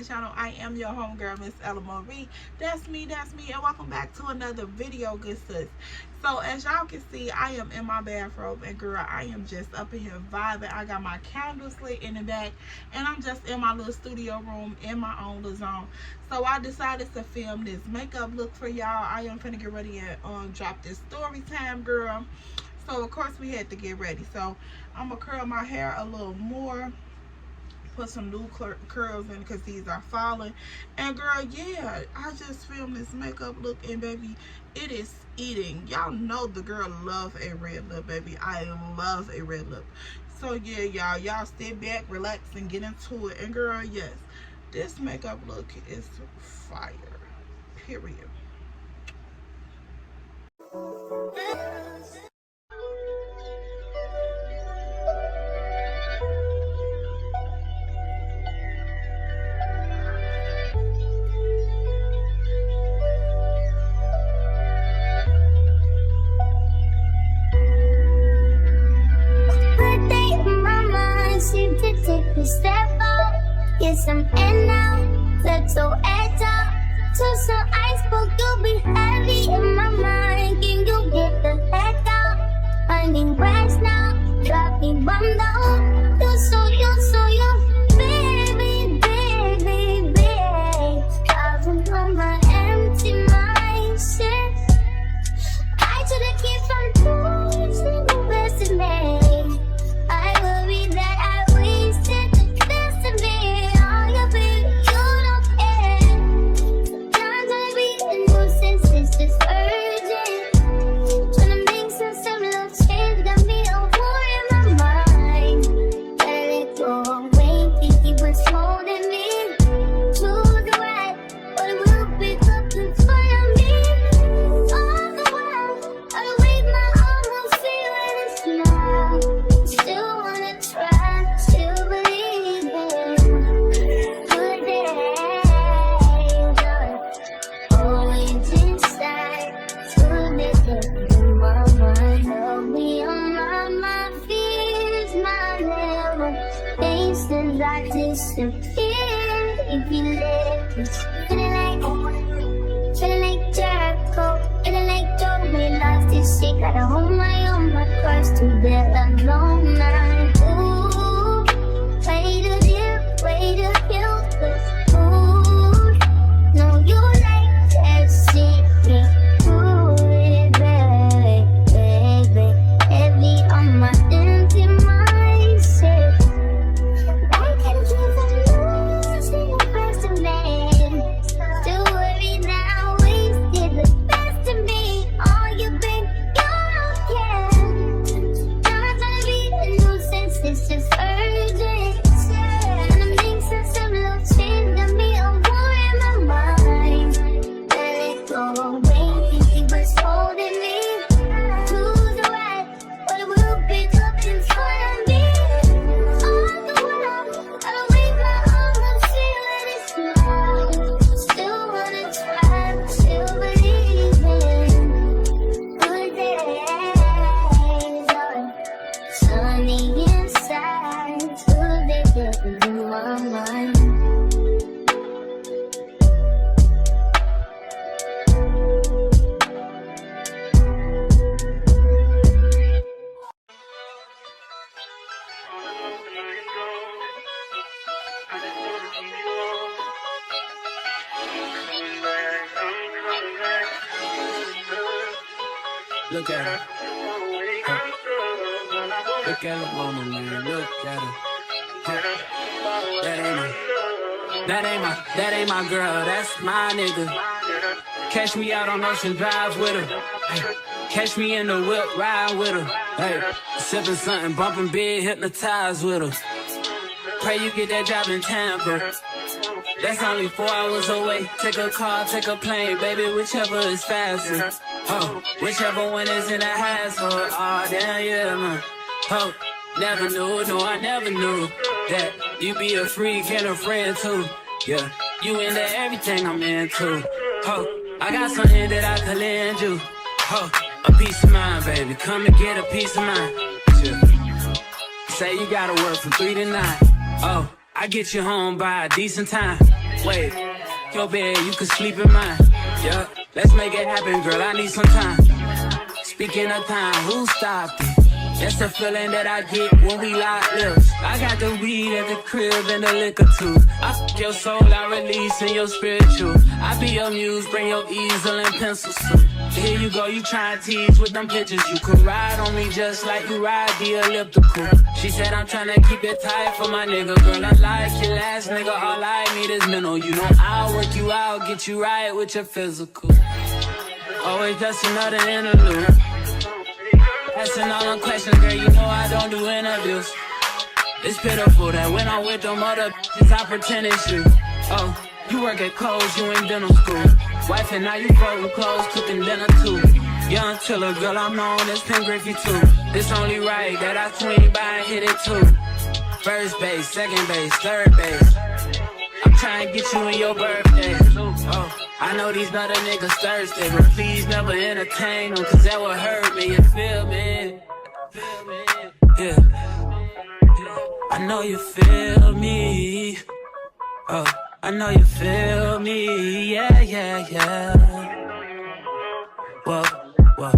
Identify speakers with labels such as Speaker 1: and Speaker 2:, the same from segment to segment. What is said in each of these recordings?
Speaker 1: channel. I am your homegirl, Miss Ella Marie. That's me, and welcome back to another video, good sis. So as y'all can see, I am in my bathrobe, and girl, I am just up in here vibing. I got my candles lit in the back, and I'm just in my little studio room in my own little zone. So I decided to film this makeup look for y'all. I am finna get ready and drop this story time, girl. So of course we had to get ready. So I'm gonna curl my hair a little more, put some new curls in because these are falling. And girl, yeah, I just filmed this makeup look, and baby, it is eating. Y'all know the girl love a red lip, baby. I love a red lip. So yeah, y'all stay back, relax, and get into it. And girl, yes, this makeup look is fire, period.
Speaker 2: Take a step out, get some air now, let's go air down. To some iceberg, you'll be heavy in my mind. Can you get the heck out? I need rest now, drop me bomb down. You're so baby, I've been on my empty mindset. I should've keep from losing the best of me. I worry that I wasted the best of me. All your baby, you don't care. Sometimes I be a nuisance, it's just urgent. Tryna make some little change, got me a war in my mind. Gotta let go away, think he was holding me to the right, but it will pick up in front of me. All the while, I wave my arm, I'm feeling it now. Still wanna try, still believe in good days. Always inside, to this in my mind. Help me on my fears, my level. Instance I disappear if you let me. Feeling like Jericho, feeling like Joe. We lost this shit, gotta hold my own, my cross to bear alone now. Ooh, way to kill the mood. No, you like that shit, me through it, baby. Heavy on my empty mindset. I can't keep from losing the best of me. Still worry that I wasted the best of me. All you been, you don't care. Not trying to be a nuisance, it's just urgent. Tryna make some little change, got me a war in my mind. Let it go away, think he was holding me to the right, but it will pick up in front of me. All the while, gotta wave my arm, I'm feeling it now. Still wanna try, still believe in good days. Sunny inside, till they get in my mind.
Speaker 3: Look at her. Look at her mama, man. Look at her. That ain't my girl. That's my nigga. Catch me out on Ocean Drive with her. Hey. Catch me in the whip, ride with her. Hey. Sipping something, bumping big, hypnotized with her. Pray you get that job in Tampa. That's only 4 hours away. Take a car, take a plane, baby, whichever is faster. Oh, whichever one is in the hassle. Oh, damn, yeah, man. Oh, never knew, no, I never knew that you be a freak and a friend too. Yeah, you into everything I'm into. Oh, I got something that I could lend you. Oh, a peace of mind, baby. Come and get a peace of mind. Yeah. Say you gotta work from 3 to 9. Oh, I I get you home by a decent time. Wait, your bed, you can sleep in mine. Yeah, let's make it happen, girl, I need some time. Speaking of time, who stopped it? That's the feeling that I get when we lock lips. I got the weed at the crib and the liquor too. I fuck your soul, I release in your spiritual. I be your muse, bring your easel and pencils too. Here you go, you try and tease with them pictures. You could ride on me just like you ride the elliptical. She said I'm tryna keep it tight for my nigga. Girl, I like your last nigga, all I need is mental. You know I'll work you out, get you right with your physical. Always just another interlude. Asking all them questions, girl, you know I don't do interviews. It's pitiful that when I'm with them other bitches, I pretend it's you. Oh, you work at Kohl's, you in dental school. Wife and now you folding clothes, cooking dinner too. Young Tiller, girl, I'm known as Pin Griffey too. It's only right that I swing by and hit it too. First base, second base, third base. I'm trying to get you in your birthday. Oh, I know these other niggas thirsty, but please never entertain them, cause that would hurt me, you feel me? Yeah. I know you feel me. Oh, I know you feel me. Yeah, yeah, yeah. Whoa, whoa.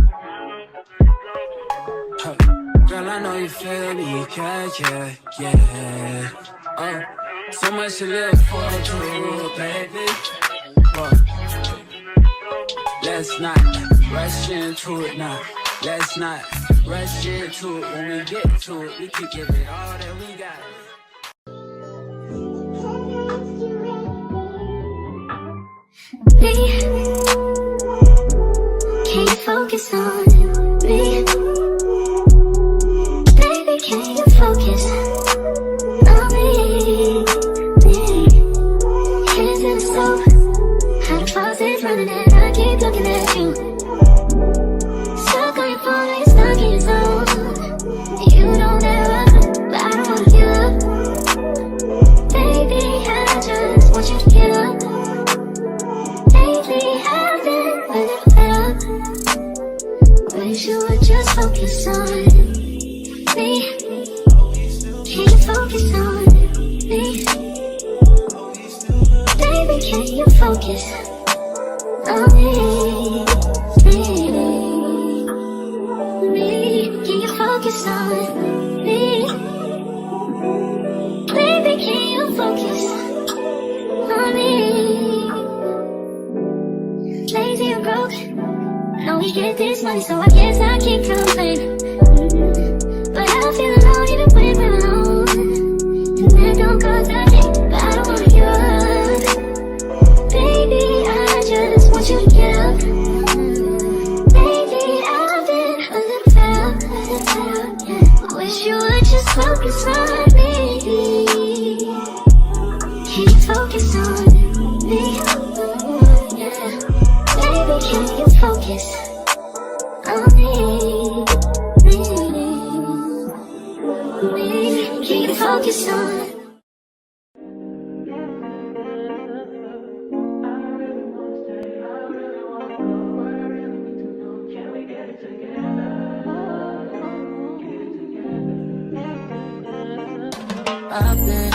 Speaker 3: Huh. Girl, I know you feel me. Yeah, yeah, yeah. Oh, so much to live forward to, baby. Whoa. Let's not rush into it now. Let's not rush into it. When we get to it, we can give it all that we got.
Speaker 2: Me, can you focus on me? Baby, can you focus on me? Hands in the stove, how the faucet's running and I keep looking at you. Stuck on your phone, like stuck in your zone. You don't ever, but I don't wanna give up. Baby, I just want you to get up. Lately I've been a little fed up. Wish you would just focus on me. Can you focus on me? Baby, can you focus on me? Can you focus on me? Baby, can you focus on me? Lazy and broke, know we get this money, so I guess I can't complain. But I feel alone even when we're alone. And that don't cause I think, but I don't wanna give up. Baby, I just want you to get up. Lately I've been a little fed up. Wish you would just focus on me. Can you focus on me? Yeah. Baby, can you focus on me? Can you focus on me?
Speaker 4: I've been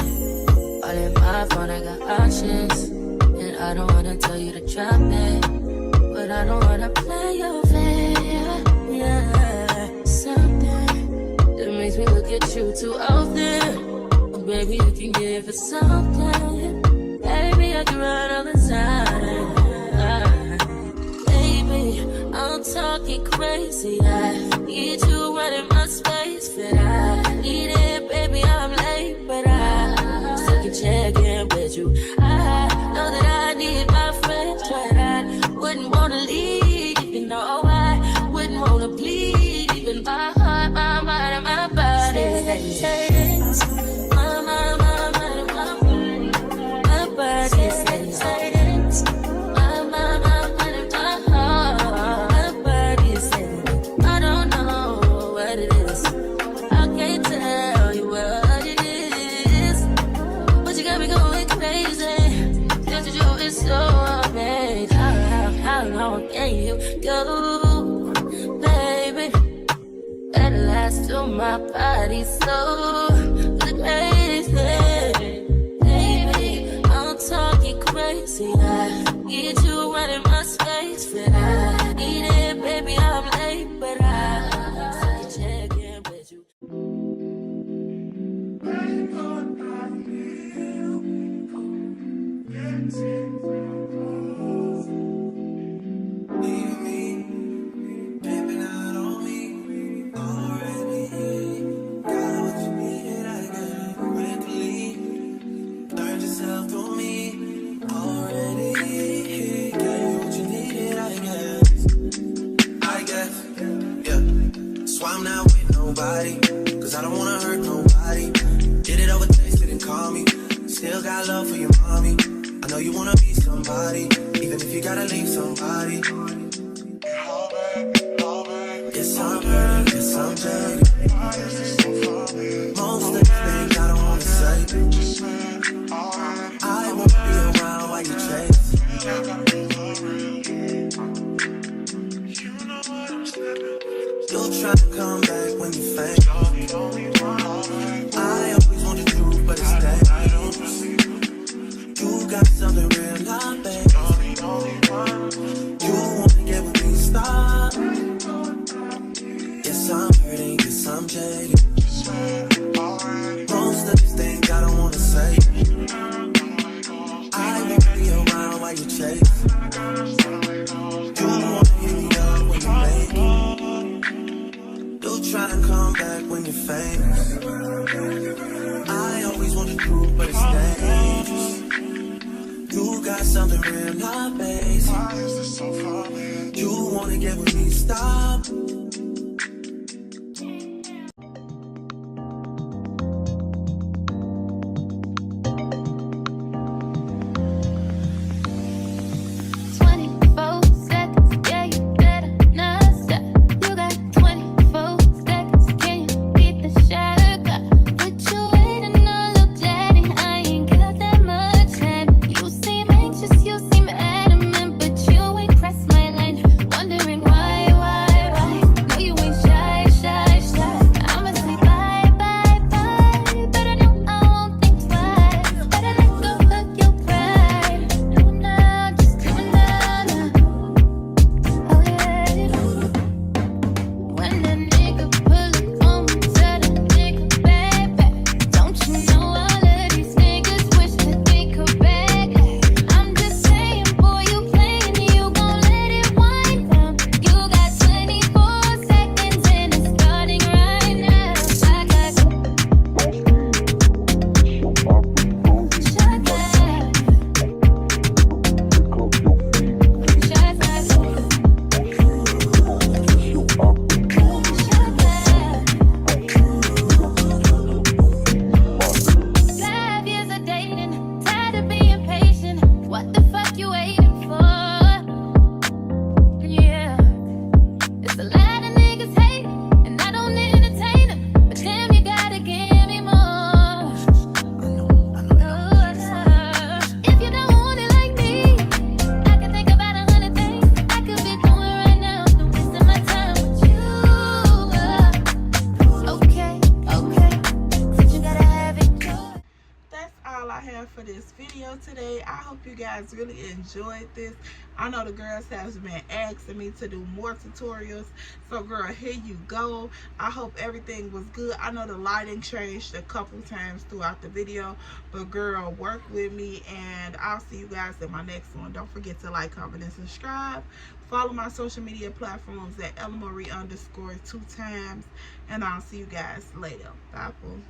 Speaker 4: all in my phone, I got options. And I don't wanna tell you to drop it, but I don't wanna play your fair. Yeah, something that makes me look at you too often. Oh, baby, you can give it something. Baby, I can run all the time. Baby, I'm talking crazy. I need you running my space, but I need it, baby. I'm late, but I still can check in with you. I know that I need my friends, but I wouldn't wanna leave. You know I wouldn't wanna bleed. Even my heart, my mind, and my body. My mind, my mind, and my body. My body says my mind, my mind, and my heart. My body says I don't know what it is. I can't tell you what it is, but you got me going crazy. Just you is so amazing. How long can you go, baby? Better last till my body so crazy. crazy. I get you right in my space, but I need it, baby. I'm late, but I check in with you.
Speaker 5: I'm not with nobody, cause I don't wanna hurt nobody. Did it over text, didn't call me. Still got love for your mommy. I know you wanna be somebody, even if you gotta leave somebody. Yes, I'm hurting, yes, I'm jaded. Most of the things I don't wanna say. I won't be around while you chase. You'll try to come back when you faint. I always want the truth, but it's dangerous. You got something real, not bad. You wanna get with me, stop. Yes, I'm hurting, yes, I'm jaded. Most of these things I don't wanna say. I won't be around while you chase. You wanna hit me up when you make it. You'll try to come back when you're famous. I always want the truth, but it's dangerous. You got something real, not basic. You wanna get with me, stop.
Speaker 1: For this video today. I hope you guys really enjoyed this. I know the girls have been asking me to do more tutorials, so girl, here you go. I hope everything was good. I know the lighting changed a couple times throughout the video, but girl, work with me, and I'll see you guys in my next one. Don't forget to like, comment, and subscribe. Follow my social media platforms at @EllaMarie_2 times, and I'll see you guys later. Bye, boo.